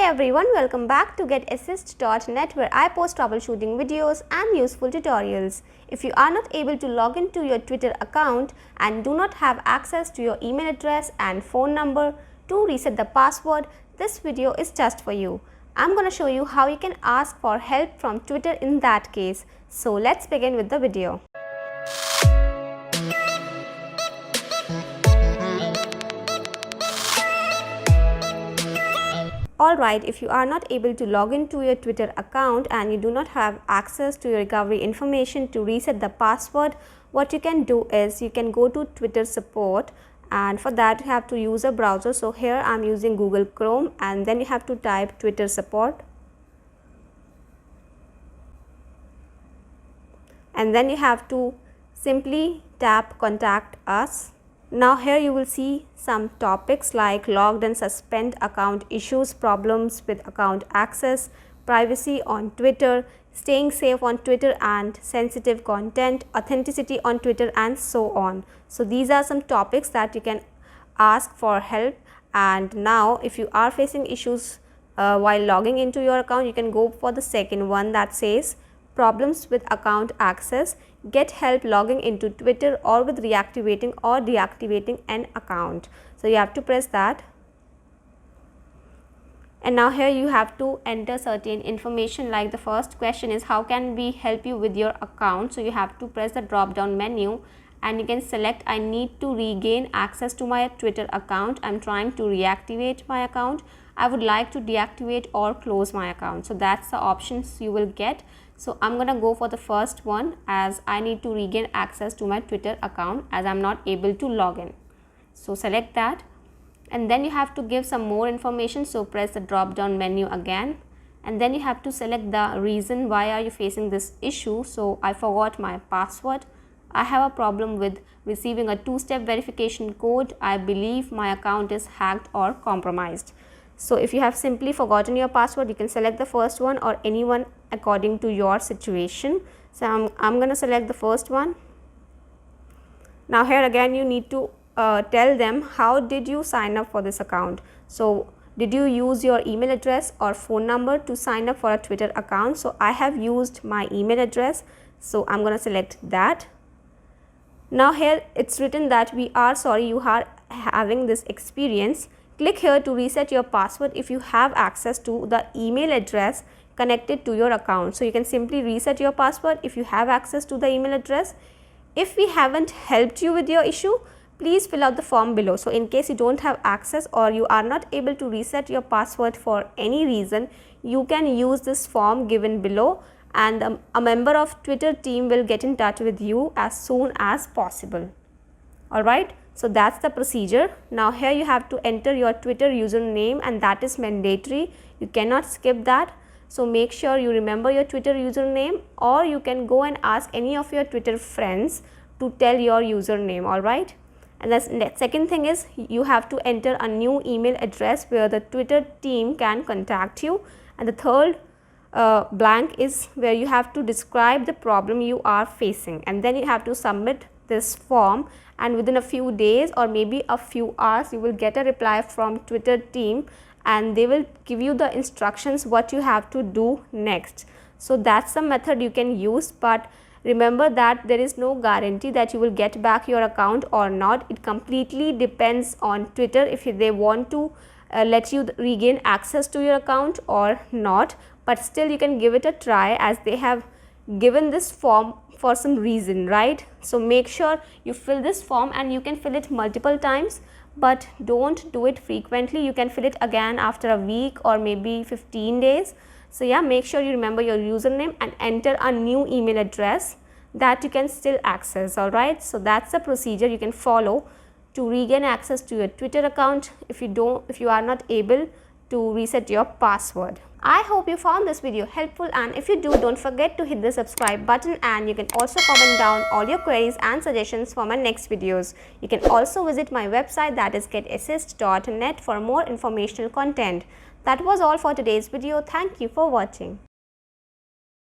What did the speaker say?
Hey everyone, welcome back to GetAssist.net, where I post troubleshooting videos and useful tutorials. If you are not able to log into your Twitter account and do not have access to your email address and phone number to reset the password, this video is just for you. I'm going to show you how you can ask for help from Twitter in that case. So let's begin with the video. Alright, if you are not able to log into your Twitter account and you do not have access to your recovery information to reset the password, what you can do is you can go to Twitter support, and for that you have to use a browser. So here I am using Google Chrome, and then you have to type Twitter support, and then you have to simply tap contact us. Now here you will see some topics like logged and suspend account issues, problems with account access, privacy on Twitter, staying safe on Twitter and sensitive content, authenticity on Twitter, and so on. So these are some topics that you can ask for help. And now if you are facing issues while logging into your account, you can go for the second one that says problems with account access, get help logging into Twitter or with reactivating or deactivating an account. So you have to press that, and now here you have to enter certain information. Like the first question is, how can we help you with your account? So you have to press the drop down menu and you can select, I need to regain access to my Twitter account, I'm trying to reactivate my account, I would like to deactivate or close my account. So that's the options you will get. So I'm gonna go for the first one, as I need to regain access to my Twitter account as I'm not able to log in. So select that, and then you have to give some more information. So press the drop down menu again, and then you have to select the reason why are you facing this issue. So I forgot my password, I have a problem with receiving a two-step verification code, I believe my account is hacked or compromised. So if you have simply forgotten your password, you can select the first one or any one according to your situation. So I'm going to select the first one. Now here again you need to tell them how did you sign up for this account. So did you use your email address or phone number to sign up for a Twitter account? So I have used my email address, so I'm going to select that. Now here it's written that we are sorry you are having this experience. Click here to reset your password if you have access to the email address connected to your account. So you can simply reset your password if you have access to the email address. If we haven't helped you with your issue, please fill out the form below. So in case you don't have access or you are not able to reset your password for any reason, you can use this form given below, and a member of Twitter team will get in touch with you as soon as possible. Alright. So that's the procedure. Now here you have to enter your Twitter username, and that is mandatory. You cannot skip that. So make sure you remember your Twitter username, or you can go and ask any of your Twitter friends to tell your username. Alright. And the second thing is you have to enter a new email address where the Twitter team can contact you. And the third blank is where you have to describe the problem you are facing, and then you have to submit this form, and within a few days or maybe a few hours you will get a reply from Twitter team, and they will give you the instructions what you have to do next. So that's the method you can use, but remember that there is no guarantee that you will get back your account or not. It completely depends on Twitter if they want to let you regain access to your account or not, but still you can give it a try as they have given this form for some reason, right? So make sure you fill this form, and you can fill it multiple times, but don't do it frequently. You can fill it again after a week or maybe 15 days. So yeah, make sure you remember your username and enter a new email address that you can still access. Alright, so that's the procedure you can follow to regain access to your Twitter account if you are not able to reset your password. I hope you found this video helpful, and if you do, don't forget to hit the subscribe button, and you can also comment down all your queries and suggestions for my next videos. You can also visit my website, that is GetAssist.net, for more informational content. That was all for today's video. Thank you for watching.